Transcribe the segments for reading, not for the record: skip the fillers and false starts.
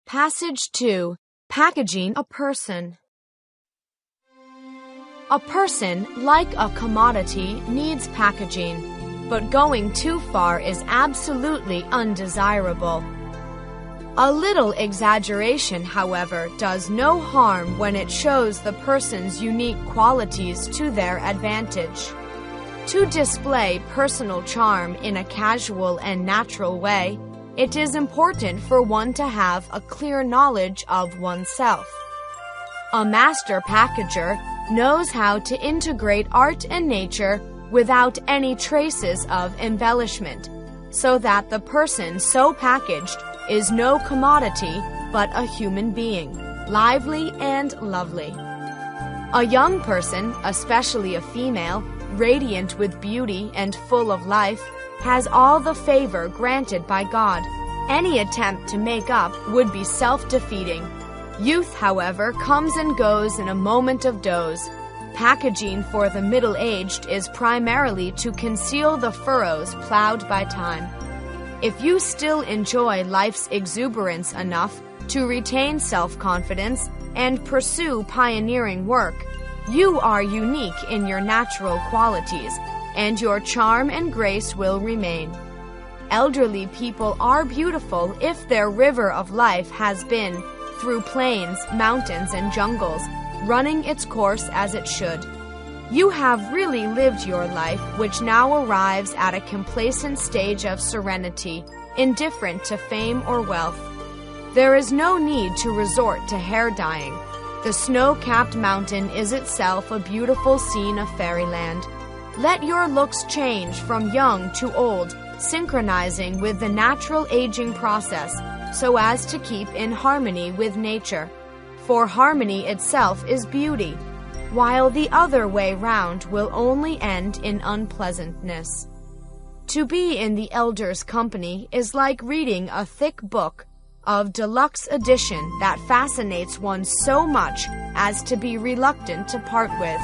Passage 2. Packaging a person. A person, like a commodity, needs packaging, but going too far is absolutely undesirable. A little exaggeration, however, does no harm when it shows the person's unique qualities to their advantage. To display personal charm in a casual and natural way, it is important for one to have a clear knowledge of oneself. A master packager knows how to integrate art and nature without any traces of embellishment, so that the person so packaged is no commodity but a human being, lively and lovely. A young person, especially a female, radiant with beauty and full of life, has all the favor granted by God. Any attempt to make up would be self-defeating. Youth, however, comes and goes in a moment of doze. Packaging for the middle-aged is primarily to conceal the furrows ploughed by time. If you still enjoy life's exuberance enough to retain self-confidence and pursue pioneering work, you are unique in your natural qualities, and your charm and grace will remain. Elderly people are beautiful if their river of life has been through plains, mountains, and jungles, running its course as it should. You have really lived your life, which now arrives at a complacent stage of serenity, indifferent to fame or wealth. There is no need to resort to hair dyeing. The snow-capped mountain is itself a beautiful scene of fairyland. Let your looks change from young to old, synchronizing with the natural aging process, so as to keep in harmony with nature. For harmony itself is beauty, while the other way round will only end in unpleasantness. To be in the elders' company is like reading a thick book of deluxe edition that fascinates one so much as to be reluctant to part with.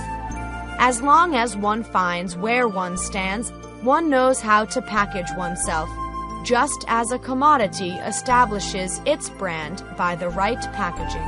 As long as one finds where one stands, one knows how to package oneself, just as a commodity establishes its brand by the right packaging.